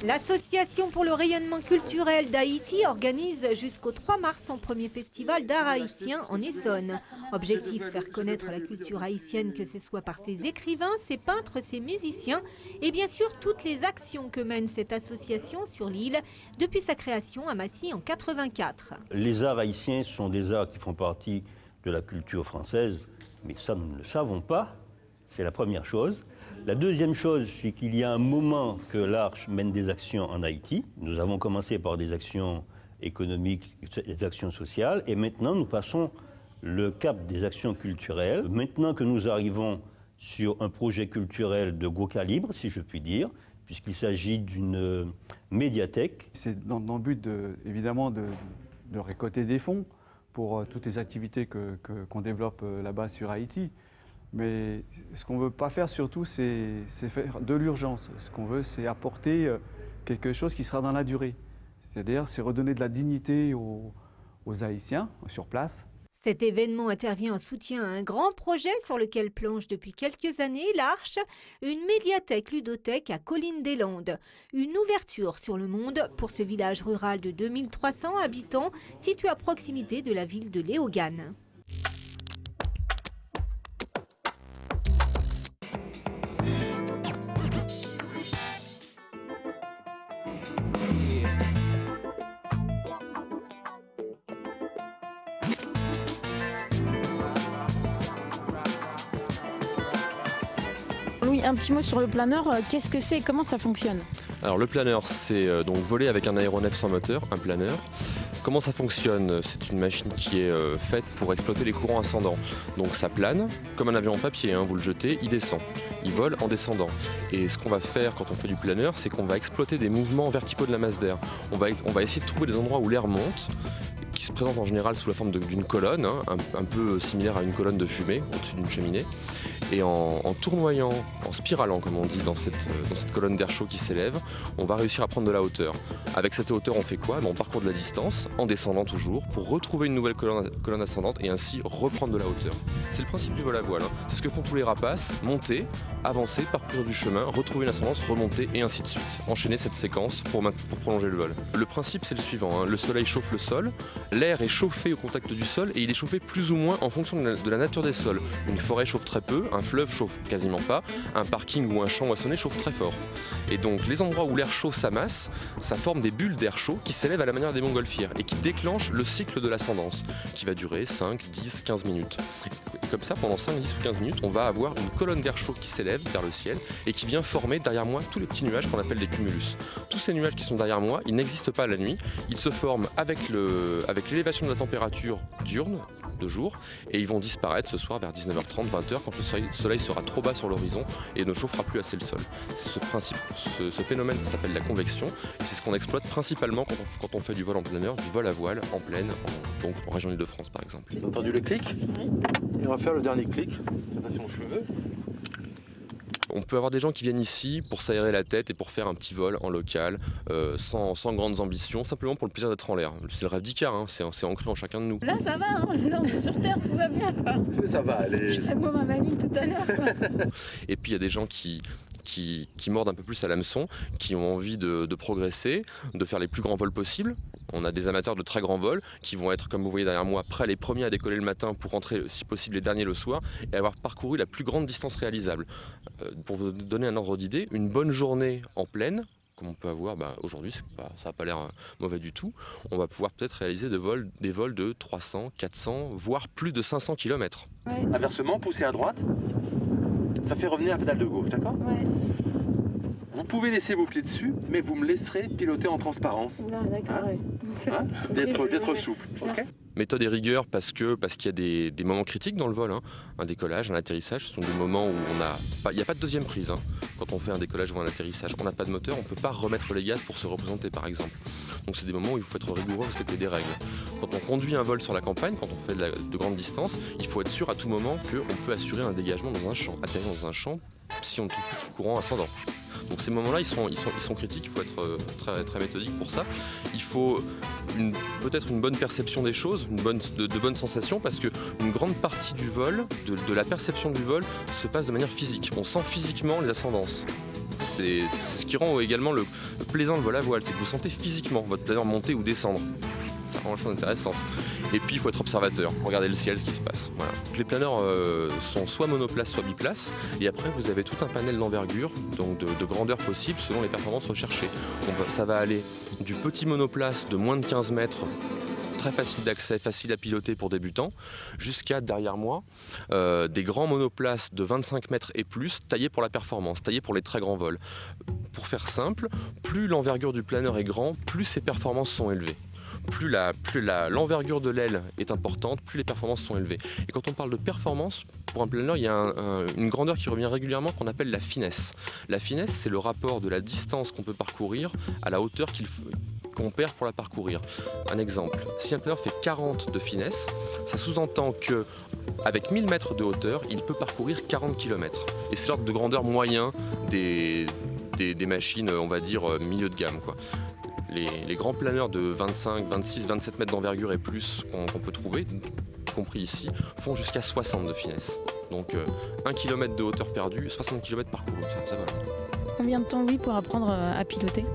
L'Association pour le rayonnement culturel d'Haïti organise jusqu'au 3 mars son premier festival d'art haïtien en Essonne. Objectif, faire connaître la culture haïtienne, que ce soit par ses écrivains, ses peintres, ses musiciens et bien sûr toutes les actions que mène cette association sur l'île depuis sa création à Massy en 84. Les arts haïtiens sont des arts qui font partie de la culture française, mais ça nous ne le savons pas, c'est la première chose. La deuxième chose, c'est qu'il y a un moment que l'art mène des actions en Haïti. Nous avons commencé par des actions économiques, des actions sociales, et maintenant nous passons le cap des actions culturelles. Maintenant que nous arrivons sur un projet culturel de gros calibre, si je puis dire, puisqu'il s'agit d'une médiathèque. C'est dans le but, évidemment, de récolter des fonds pour toutes les activités qu'on développe là-bas sur Haïti. Mais ce qu'on ne veut pas faire surtout, c'est faire de l'urgence. Ce qu'on veut, c'est apporter quelque chose qui sera dans la durée. C'est-à-dire, c'est redonner de la dignité aux Haïtiens sur place. Cet événement intervient en soutien à un grand projet sur lequel plonge depuis quelques années l'Arche, une médiathèque ludothèque à Collines-des-Landes. Une ouverture sur le monde pour ce village rural de 2300 habitants situé à proximité de la ville de Léogane. Louis, un petit mot sur le planeur, qu'est-ce que c'est et comment ça fonctionne? Alors le planeur, c'est donc voler avec un aéronef sans moteur, un planeur. Comment ça fonctionne? C'est une machine qui est faite pour exploiter les courants ascendants. Donc ça plane, comme un avion en papier, hein, vous le jetez, il descend. Il vole en descendant. Et ce qu'on va faire quand on fait du planeur, c'est qu'on va exploiter des mouvements verticaux de la masse d'air. On va essayer de trouver des endroits où l'air monte, qui se présente en général sous la forme d'une colonne, hein, un peu similaire à une colonne de fumée au-dessus d'une cheminée. Et en tournoyant, en spiralant comme on dit dans cette colonne d'air chaud qui s'élève, on va réussir à prendre de la hauteur. Avec cette hauteur on fait quoi? On parcourt de la distance, en descendant toujours, pour retrouver une nouvelle colonne ascendante et ainsi reprendre de la hauteur. C'est le principe du vol à voile, hein. C'est ce que font tous les rapaces, monter, avancer, parcourir du chemin, retrouver une ascendance, remonter et ainsi de suite. Enchaîner cette séquence pour prolonger le vol. Le principe c'est le suivant, hein. Le soleil chauffe le sol, l'air est chauffé au contact du sol et il est chauffé plus ou moins en fonction de la nature des sols. Une forêt chauffe très peu, un fleuve chauffe quasiment pas, un parking ou un champ moissonné chauffe très fort. Et donc les endroits où l'air chaud s'amasse, ça forme des bulles d'air chaud qui s'élèvent à la manière des montgolfières et qui déclenchent le cycle de l'ascendance qui va durer 5, 10, 15 minutes. Et comme ça, pendant 5, 10 ou 15 minutes, on va avoir une colonne d'air chaud qui s'élève vers le ciel et qui vient former derrière moi tous les petits nuages qu'on appelle des cumulus. Tous ces nuages qui sont derrière moi, ils n'existent pas la nuit, ils se forment avec l'élévation de la température diurne, de jour, et ils vont disparaître ce soir vers 19h30, 20h, quand le soleil sera trop bas sur l'horizon et ne chauffera plus assez le sol. Ce principe, ce phénomène s'appelle la convection, et c'est ce qu'on exploite principalement quand on fait du vol en planeur, du vol à voile en plaine, donc en région Île-de-France par exemple. Vous avez entendu le clic? Oui. Et on va faire le dernier clic. Attention aux cheveux. On peut avoir des gens qui viennent ici pour s'aérer la tête et pour faire un petit vol en local, sans grandes ambitions, simplement pour le plaisir d'être en l'air. C'est le rêve d'Icare, hein, c'est ancré en chacun de nous. Là ça va, hein, là on est sur Terre, tout va bien quoi. Ça va aller. Je rêve moi ma mamie tout à l'heure quoi. Et puis il y a des gens qui mordent un peu plus à l'hameçon, qui ont envie de progresser, de faire les plus grands vols possibles. On a des amateurs de très grands vols qui vont être, comme vous voyez derrière moi, prêts les premiers à décoller le matin pour rentrer si possible les derniers le soir et avoir parcouru la plus grande distance réalisable. Pour vous donner un ordre d'idée, une bonne journée en plaine, comme on peut avoir aujourd'hui, ça n'a pas l'air mauvais du tout, on va pouvoir peut-être réaliser des vols de 300, 400, voire plus de 500 km. Ouais. Inversement, poussez à droite. Ça fait revenir la pédale de gauche, d'accord? Ouais. Vous pouvez laisser vos pieds dessus, mais vous me laisserez piloter en transparence. Non, d'accord, ouais. Hein? D'être souple, ok? Méthode et rigueur parce qu'il y a des moments critiques dans le vol, hein. Un décollage, un atterrissage, ce sont des moments où il n'y a pas de deuxième prise, hein. Quand on fait un décollage ou un atterrissage, on n'a pas de moteur, on ne peut pas remettre les gaz pour se représenter par exemple. Donc c'est des moments où il faut être rigoureux, respecter des règles. Quand on conduit un vol sur la campagne, quand on fait de grandes distances, il faut être sûr à tout moment qu'on peut assurer un dégagement dans un champ, atterrir dans un champ si on ne trouve plus de courant ascendant. Donc ces moments-là, ils sont critiques, il faut être très, très méthodique pour ça. Il faut peut-être une bonne perception des choses, de bonnes sensations, parce qu'une grande partie du vol, de la perception du vol, se passe de manière physique. On sent physiquement les ascendances. C'est ce qui rend également le plaisant le vol à voile, c'est que vous sentez physiquement votre planeur monter ou descendre. Ça rend la chose intéressante. Et puis il faut être observateur, regarder le ciel, ce qui se passe. Voilà. Donc, les planeurs sont soit monoplace, soit biplace. Et après vous avez tout un panel d'envergure, donc de grandeur possible selon les performances recherchées. Donc ça va aller du petit monoplace de moins de 15 mètres, très facile d'accès, facile à piloter pour débutants, jusqu'à derrière moi des grands monoplaces de 25 mètres et plus, taillés pour la performance, taillés pour les très grands vols. Pour faire simple, plus l'envergure du planeur est grand, plus ses performances sont élevées. Plus l'envergure de l'aile est importante, plus les performances sont élevées. Et quand on parle de performance, pour un planeur, il y a une grandeur qui revient régulièrement qu'on appelle la finesse. La finesse, c'est le rapport de la distance qu'on peut parcourir à la hauteur qu'on perd pour la parcourir. Un exemple, si un planeur fait 40 de finesse, ça sous-entend que avec 1000 mètres de hauteur, il peut parcourir 40 km. Et c'est l'ordre de grandeur moyen des machines, on va dire, milieu de gamme, quoi. Les grands planeurs de 25, 26, 27 mètres d'envergure et plus qu'on peut trouver, y compris ici, font jusqu'à 60 de finesse. Donc 1 km de hauteur perdue, 60 km parcourus. Ça va. Combien de temps, Louis, pour apprendre à piloter?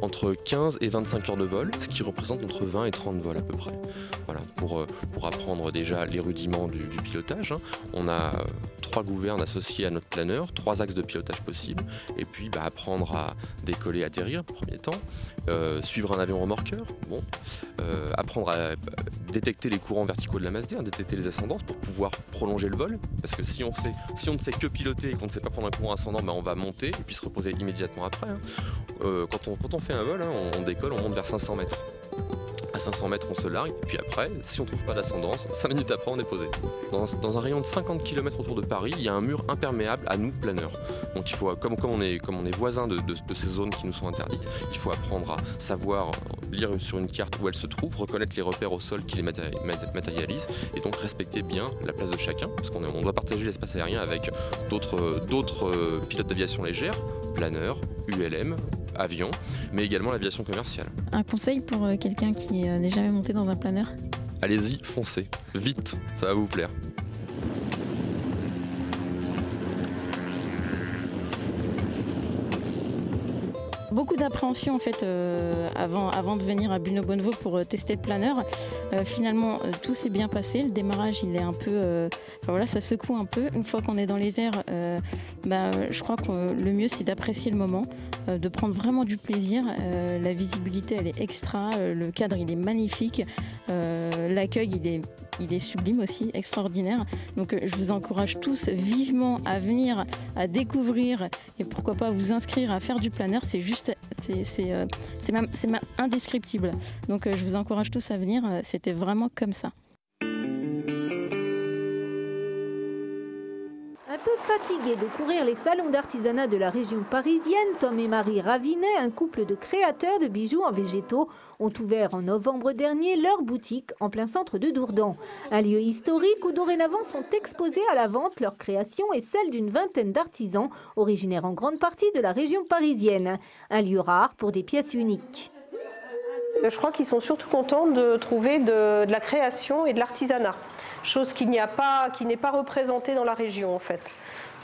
Entre 15 et 25 heures de vol, ce qui représente entre 20 et 30 vols à peu près. Voilà, pour apprendre déjà les rudiments du pilotage, hein. On a 3 gouvernes associées à notre planeur, 3 axes de pilotage possibles, et puis apprendre à décoller et atterrir, en premier temps, suivre un avion remorqueur, bon, apprendre à détecter les courants verticaux de la masse d'air, détecter les ascendances pour pouvoir prolonger le vol, parce que si on ne sait que piloter et qu'on ne sait pas prendre un courant ascendant, on va monter et puis se reposer immédiatement après. Hein. Quand on fait un vol, hein, on décolle, on monte vers 500 mètres. À 500 mètres, on se largue, et puis après, si on ne trouve pas d'ascendance, 5 minutes après, on est posé. Dans un rayon de 50 km autour de Paris, il y a un mur imperméable à nous, planeurs. Donc il faut, comme on est voisins de ces zones qui nous sont interdites, il faut apprendre à savoir lire sur une carte où elles se trouvent, reconnaître les repères au sol qui les matérialisent, et donc respecter bien la place de chacun, parce qu'on doit partager l'espace aérien avec d'autres pilotes d'aviation légère, planeurs, ULM, avion, mais également l'aviation commerciale. Un conseil pour quelqu'un qui n'est jamais monté dans un planeur? Allez-y, foncez, vite, ça va vous plaire. Beaucoup d'appréhension en fait avant de venir à Bunau-Bonnevaux pour tester le planeur. Finalement tout s'est bien passé, le démarrage il est un peu, ça secoue un peu. Une fois qu'on est dans les airs, je crois que le mieux c'est d'apprécier le moment, de prendre vraiment du plaisir. La visibilité elle est extra, le cadre il est magnifique, l'accueil il est sublime aussi, extraordinaire. Donc je vous encourage tous vivement à venir, à découvrir et pourquoi pas vous inscrire à faire du planeur. C'est juste, c'est même indescriptible. Donc je vous encourage tous à venir, c'était vraiment comme ça. Un peu fatigués de courir les salons d'artisanat de la région parisienne, Tom et Marie Ravinet, un couple de créateurs de bijoux en végétaux, ont ouvert en novembre dernier leur boutique en plein centre de Dourdan. Un lieu historique où dorénavant sont exposées à la vente leurs créations et celles d'une vingtaine d'artisans, originaires en grande partie de la région parisienne. Un lieu rare pour des pièces uniques. Je crois qu'ils sont surtout contents de trouver de la création et de l'artisanat, chose qui n'est pas représentée dans la région en fait.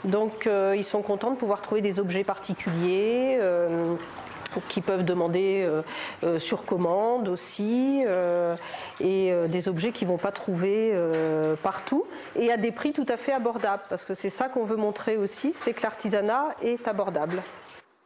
Donc ils sont contents de pouvoir trouver des objets particuliers qui peuvent demander sur commande aussi et des objets qu'ils ne vont pas trouver partout et à des prix tout à fait abordables parce que c'est ça qu'on veut montrer aussi, c'est que l'artisanat est abordable.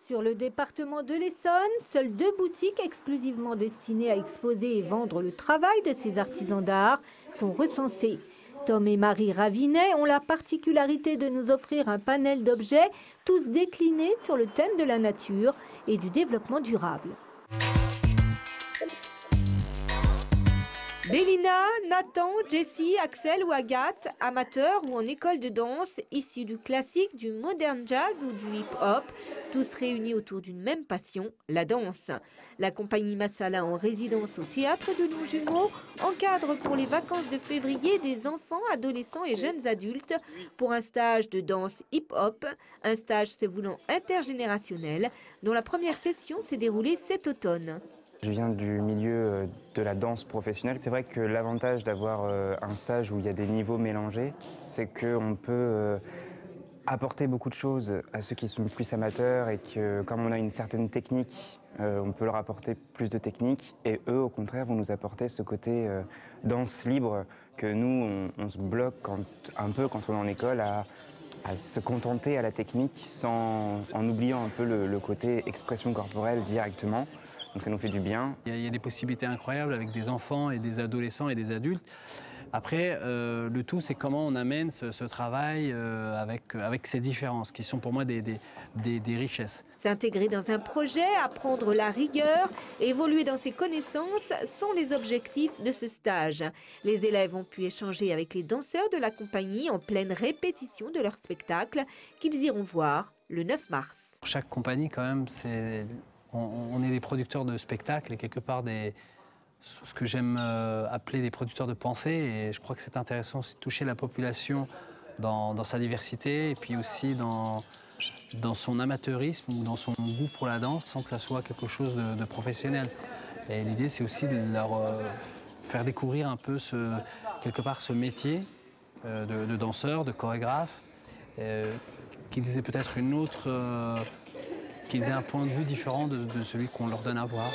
Sur le département de l'Essonne, seules 2 boutiques exclusivement destinées à exposer et vendre le travail de ces artisans d'art sont recensées. Tom et Marie Ravinet ont la particularité de nous offrir un panel d'objets, tous déclinés sur le thème de la nature et du développement durable. Bélina, Nathan, Jessie, Axel ou Agathe, amateurs ou en école de danse, issus du classique, du modern jazz ou du hip-hop, tous réunis autour d'une même passion, la danse. La compagnie Massala en résidence au Théâtre de Longjumeau encadre pour les vacances de février des enfants, adolescents et jeunes adultes pour un stage de danse hip-hop, un stage se voulant intergénérationnel, dont la première session s'est déroulée cet automne. Je viens du milieu de la danse professionnelle. C'est vrai que l'avantage d'avoir un stage où il y a des niveaux mélangés, c'est qu'on peut apporter beaucoup de choses à ceux qui sont plus amateurs et que comme on a une certaine technique, on peut leur apporter plus de technique et eux au contraire vont nous apporter ce côté danse libre que nous on se bloque un peu quand on est en école à se contenter à la technique en oubliant un peu le côté expression corporelle directement. Donc ça nous fait du bien. Il y a des possibilités incroyables avec des enfants et des adolescents et des adultes. Après, le tout, c'est comment on amène ce travail avec ces différences, qui sont pour moi des richesses. S'intégrer dans un projet, apprendre la rigueur, évoluer dans ses connaissances sont les objectifs de ce stage. Les élèves ont pu échanger avec les danseurs de la compagnie en pleine répétition de leur spectacle qu'ils iront voir le 9 mars. Pour chaque compagnie, quand même, on est des producteurs de spectacles et quelque part ce que j'aime appeler des producteurs de pensée, et je crois que c'est intéressant aussi de toucher la population dans sa diversité et puis aussi dans son amateurisme ou dans son goût pour la danse sans que ça soit quelque chose de professionnel. Et l'idée c'est aussi de leur faire découvrir un peu quelque part ce métier de danseur, de chorégraphe, qu'ils aient peut-être qu'ils aient un point de vue différent de celui qu'on leur donne à voir.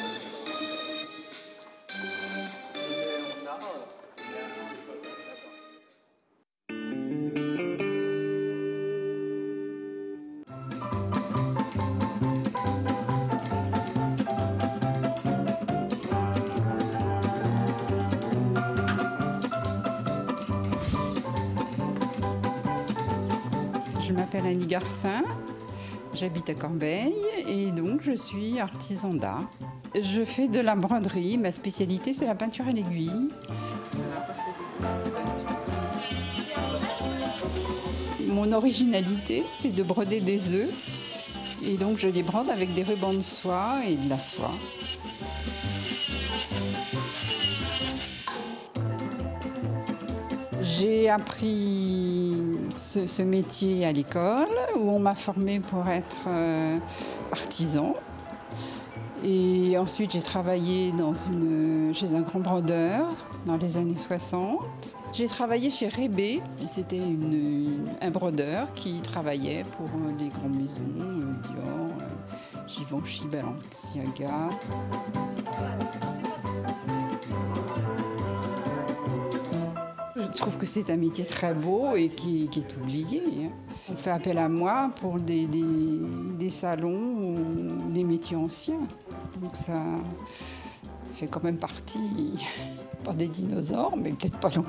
Je m'appelle Annie Garcin, j'habite à Corbeil et donc je suis artisan d'art. Je fais de la broderie, ma spécialité c'est la peinture à l'aiguille. Mon originalité c'est de broder des œufs et donc je les brode avec des rubans de soie et de la soie. J'ai appris ce métier à l'école où on m'a formée pour être artisan. Et ensuite, j'ai travaillé chez un grand brodeur dans les années 60. J'ai travaillé chez Rébé. C'était un brodeur qui travaillait pour les grandes maisons, Dior, Givenchy, Balenciaga. Je trouve que c'est un métier très beau et qui est oublié. On fait appel à moi pour des salons ou des métiers anciens. Donc ça fait quand même partie, pas des dinosaures, mais peut-être pas loin.